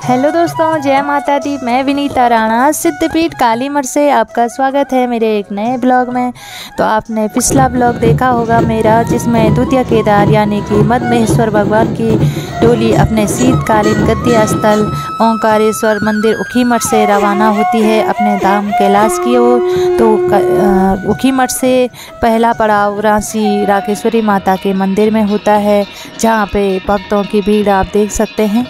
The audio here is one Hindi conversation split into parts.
हेलो दोस्तों, जय माता दी। मैं विनीता राणा सिद्धपीठ काली मठ से आपका स्वागत है मेरे एक नए ब्लॉग में। तो आपने पिछला ब्लॉग देखा होगा मेरा, जिसमें द्वितीय केदार यानी कि मद्महेश्वर भगवान की डोली अपने शीतकालीन गद्दी स्थल ओंकारेश्वर मंदिर ऊखीमठ से रवाना होती है अपने धाम कैलाश की ओर। तो ऊखीमठ से पहला पड़ाव रांची राकेश्वरी माता के मंदिर में होता है, जहाँ पे भक्तों की भीड़ आप देख सकते हैं।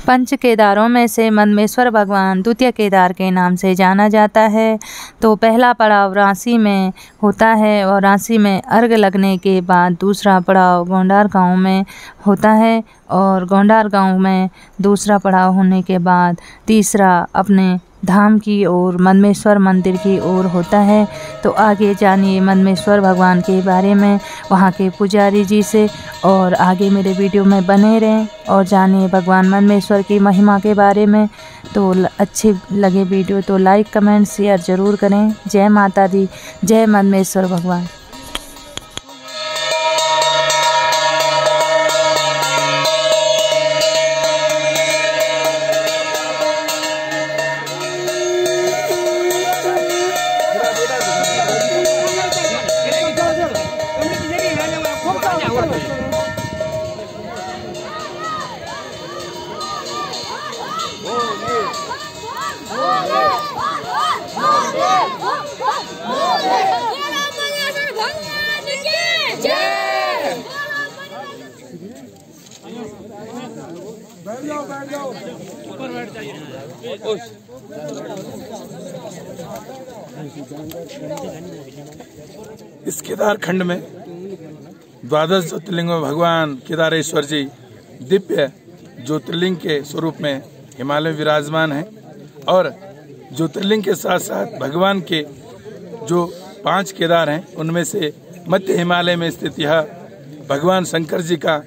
पंच केदारों में से मद्महेश्वर भगवान द्वितीय केदार के नाम से जाना जाता है। तो पहला पड़ाव रांची में होता है और रांची में अर्घ लगने के बाद दूसरा पड़ाव गोंडार गांव में होता है और गोंडार गांव में दूसरा पड़ाव होने के बाद तीसरा अपने धाम की ओर मद्महेश्वर मंदिर की ओर होता है। तो आगे जानिए मद्महेश्वर भगवान के बारे में वहाँ के पुजारी जी से, और आगे मेरे वीडियो में बने रहें और जानिए भगवान मद्महेश्वर की महिमा के बारे में। तो अच्छी लगे वीडियो तो लाइक कमेंट शेयर ज़रूर करें। जय माता दी, जय मद्महेश्वर भगवान। इस केदार खंड में द्वादश ज्योतिर्लिंग में भगवान केदारेश्वर जी दिव्य ज्योतिर्लिंग के स्वरूप में हिमालय विराजमान है। और ज्योतिर्लिंग के साथ साथ भगवान के जो 5 केदार हैं, उनमें से मध्य हिमालय में स्थित यह भगवान शंकर जी का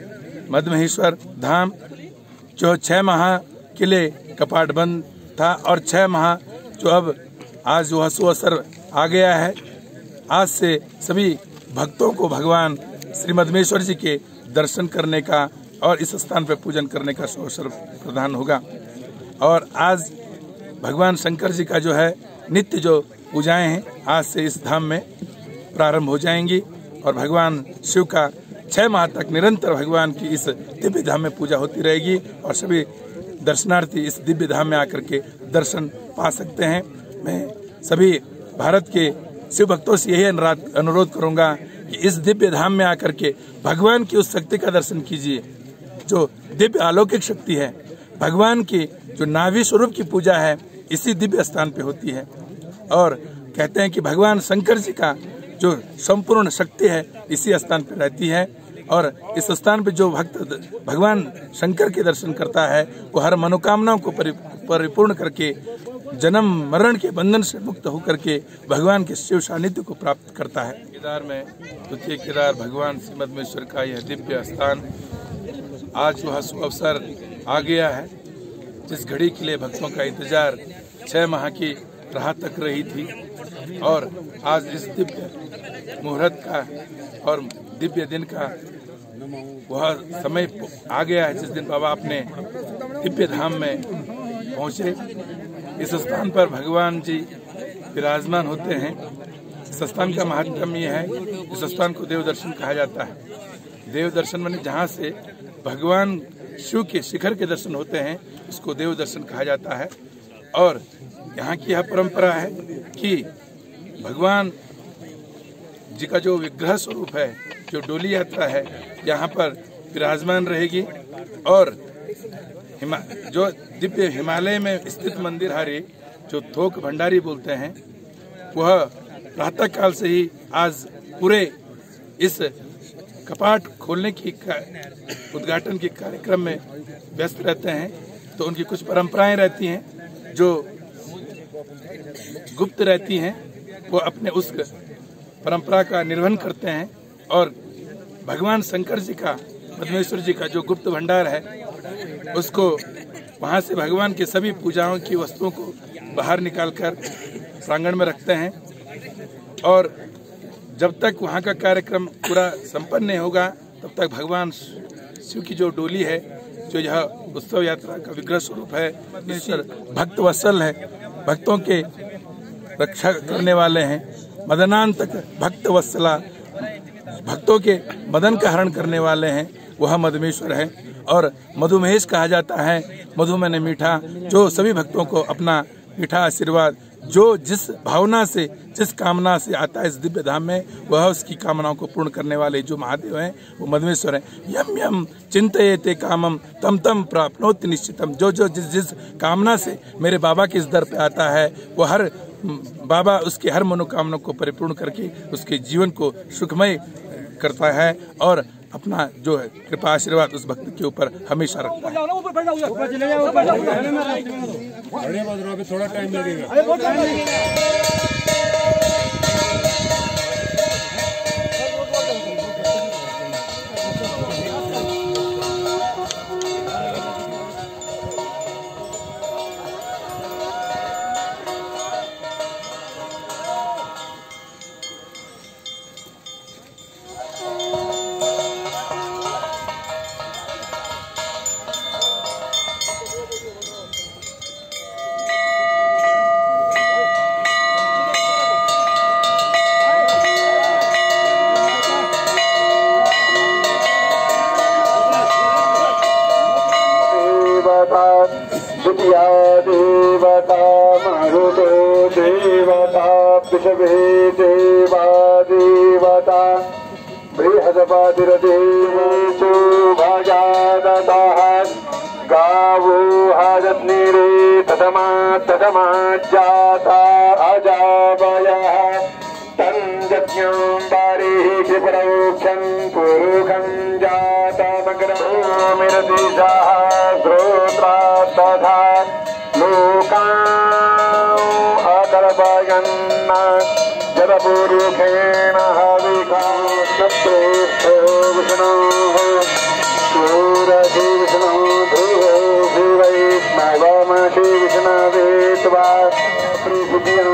मद्महेश्वर धाम, जो 6 माह के लिए कपाट बंद था और 6 माह जो अब आज वह सुअवसर आ गया है। आज से सभी भक्तों को भगवान श्री मद्महेश्वर जी के दर्शन करने का और इस स्थान पर पूजन करने का अवसर प्रदान होगा। और आज भगवान शंकर जी का जो है नित्य जो पूजाएं हैं, आज से इस धाम में प्रारंभ हो जाएंगी और भगवान शिव का 6 माह तक निरंतर भगवान की इस दिव्य धाम में पूजा होती रहेगी और सभी दर्शनार्थी इस दिव्य धाम में आकर के दर्शन पा सकते हैं। मैं सभी भारत के शिव भक्तों से यही अनुरोध करूंगा कि इस दिव्य धाम में आकर के भगवान की उस शक्ति का दर्शन कीजिए जो दिव्य अलौकिक शक्ति है। भगवान की जो नाभि स्वरूप की पूजा है इसी दिव्य स्थान पे होती है। और कहते हैं कि भगवान शंकर जी का जो संपूर्ण शक्ति है इसी स्थान पर रहती है। और इस स्थान पे जो भक्त भगवान शंकर के दर्शन करता है वो हर मनोकामनाओं को परिपूर्ण करके जन्म मरण के बंधन से मुक्त होकर के भगवान के शिव सानिध्य को प्राप्त करता है। केदार में द्वितीय केदार भगवान श्री मदमेश्वर का यह दिव्य स्थान आज वह शुभ अवसर आ गया है, जिस घड़ी के लिए भक्तों का इंतजार 6 माह की राह तक रही थी और आज इस दिव्य मुहूर्त का और दिव्य दिन का वह समय आ गया है जिस दिन बाबा अपने दिव्य धाम में पहुंचे। इस स्थान पर भगवान जी विराजमान होते हैं। इस स्थान का महत्व यह है, इस स्थान को देव दर्शन कहा जाता है। देव दर्शन माने जहाँ से भगवान शिव के शिखर के दर्शन होते हैं उसको देव दर्शन कहा जाता है। और यहाँ की यह परंपरा है कि भगवान जी का जो विग्रह स्वरूप है, जो डोली यात्रा है, यहाँ पर विराजमान रहेगी। और जो दिव्य हिमालय में स्थित मंदिर हरे जो थोक भंडारी बोलते हैं, वह प्रातः काल से ही आज पूरे इस कपाट खोलने की उद्घाटन के कार्यक्रम में व्यस्त रहते हैं। तो उनकी कुछ परंपराएं रहती हैं जो गुप्त रहती हैं, वो अपने उस परंपरा का निर्वहन करते हैं। और भगवान शंकर जी का, मदमेश्वर जी का जो गुप्त भंडार है, उसको वहाँ से भगवान के सभी पूजाओं की वस्तुओं को बाहर निकालकर प्रांगण में रखते हैं। और जब तक वहाँ का कार्यक्रम पूरा संपन्न नहीं होगा तब तक भगवान शिव की जो डोली है, जो यह उत्सव यात्रा का विग्रह स्वरूप है, ईश्वर भक्त वत्सल है, भक्तों के रक्षा करने वाले हैं, मदनांतक भक्त वत्सला, भक्तों के मदन का हरण करने वाले हैं, वह मदमेश्वर है। और मधुमहेश कहा जाता है, मधु मैंने मीठा, जो सभी भक्तों को अपना मीठा आशीर्वाद, जो जिस भावना से, जिस कामना से आता है इस दिव्य धाम में, वह उसकी कामनाओं को पूर्ण करने वाले जो महादेव हैं वो मदमेश्वर हैं। यम यम चिंतयेते कामम तम तम प्राप्नोति निश्चितम। जो जो जिस जिस कामना से मेरे बाबा के इस दर पे आता है, वो हर बाबा उसके हर मनोकामना को परिपूर्ण करके उसके जीवन को सुखमय करता है और अपना जो है कृपा आशीर्वाद उस भक्त के ऊपर हमेशा रखता है। थोड़ा टाइम लगेगा। द्वितीया देवता मरुतो देवता पृषभे देवा देवता बृहस्पतिर्देवेषु भजादतः गावो हरत्निरे तदमा जाता अजावयः तञ्जज्ञं बारिः क्षिपरोक्षं पुरुषं जातमग्रहोमिरदिशः श्रोत्रा तथा लोकान् अकर्पयन् जलपुरुषेण हविकास्तप्तो विष्णुः सूरसि विष्णुः ध्रुवो शिवैष्णवमसि विष्णवे त्वा पृथिव्यां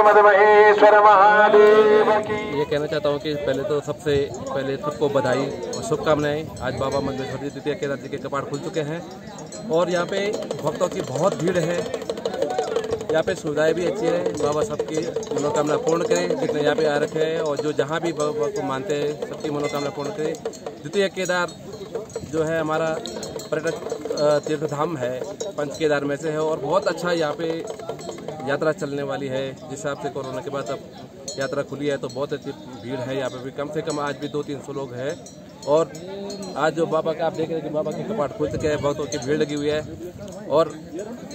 मदमेश्वर महादेव की। ये कहना चाहता हूँ कि पहले तो सबसे पहले सबको बधाई और शुभकामनाएं। आज बाबा मदमेश्वर जी द्वितीय केदार जी के कपाट खुल चुके हैं और यहाँ पे भक्तों की बहुत भीड़ है। यहाँ पे सुविधाएं भी अच्छी है। बाबा सबकी मनोकामना पूर्ण करे, जितने यहाँ पे आ रखे हैं और जो जहाँ भी बाबा को मानते हैं सबकी मनोकामना पूर्ण करे। द्वितीय केदार जो है हमारा पर्यटक तीर्थ धाम है, पंच केदार में से है और बहुत अच्छा यहाँ पे यात्रा चलने वाली है। जिस हिसाब से कोरोना के बाद अब यात्रा खुली है तो बहुत अच्छी भीड़ है यहाँ पे भी। कम से कम आज भी 200-300 लोग हैं और आज जो बाबा का आप देख रहे हैं कि बाबा के कपाट खुल चुके हैं, भक्तों की भीड़ लगी हुई है और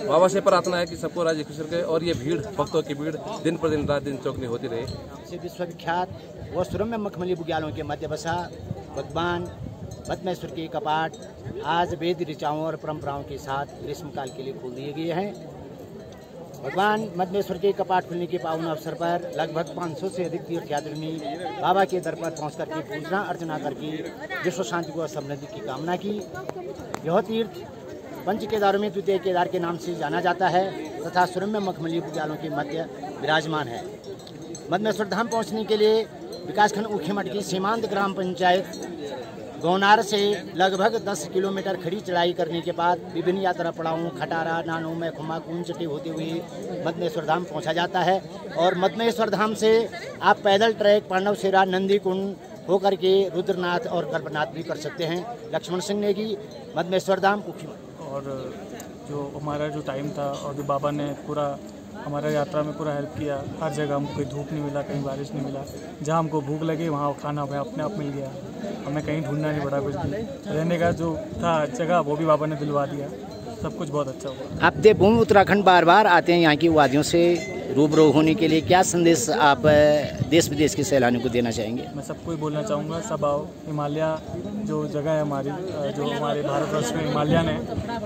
बाबा से प्रार्थना है कि सबको राजी खुश रखे और ये भीड़, भक्तों की भीड़ दिन पर दिन रात दिन चौगनी होती रहे। विश्वविख्यात व सुरम्य मखमली बुग्यालों के मध्य बसा भगवान मद्मेश्वर के कपाट आज वेद ऋचाओं और परंपराओं के साथ ग्रीष्मकाल के लिए खोल दिए गए हैं। भगवान मद्मेश्वर के कपाट खुलने के पावन अवसर पर लगभग 500 से अधिक तीर्थयात्री ने बाबा के दर पर पहुँच करके पूजना अर्चना करके विश्व शांति व समृद्धि की कामना की। यह तीर्थ पंच केदारों में द्वितीय केदार के नाम से जाना जाता है तथा सुरम्य मखमली बुग्यालों के मध्य विराजमान है। मद्मेश्वर धाम पहुँचने के लिए विकासखंड ऊखीमठ की सीमांत ग्राम पंचायत गौनार से लगभग 10 किलोमीटर खड़ी चढ़ाई करने के बाद विभिन्न यात्रा पड़ावों खटारा, नानू, मैखुमा, कुंचटे होते हुए मद्मेश्वर धाम पहुंचा जाता है। और मद्मेश्वर धाम से आप पैदल ट्रैक पांडवसेरा, नंदी कुंड होकर के रुद्रनाथ और कल्पनाथ भी कर सकते हैं। लक्ष्मण सिंह नेगी, मद्मेश्वर धाम, ऊखीमठ। और जो हमारा जो टाइम था और जो बाबा ने पूरा हमारा यात्रा में पूरा हेल्प किया। हर जगह हमको कोई धूप नहीं मिला, कहीं बारिश नहीं मिला। जहाँ हमको भूख लगी वहाँ खाना हमें अपने आप मिल गया, हमें कहीं ढूंढना नहीं पड़ा। कुछ भी रहने का जो था जगह वो भी बाबा ने दिलवा दिया। सब कुछ बहुत अच्छा हुआ। आप देवभूमि उत्तराखंड बार बार आते हैं यहाँ की वादियों से रूबरू होने के लिए, क्या संदेश आप देश विदेश के सैलानियों को देना चाहेंगे? मैं सबको ही बोलना चाहूँगा, सब आओ। हिमालय जो जगह है हमारी, जो हमारे भारतवर्ष में हिमालयन है,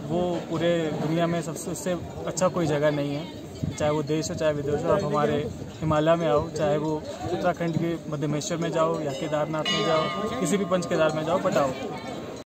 वो पूरे दुनिया में सबसे उससे अच्छा कोई जगह नहीं है। चाहे वो देश हो चाहे विदेश हो, आप हमारे हिमालय में आओ। चाहे वो उत्तराखंड के मध्यमेश्वर में जाओ या केदारनाथ में जाओ, किसी भी पंच केदार में जाओ, बट आओ।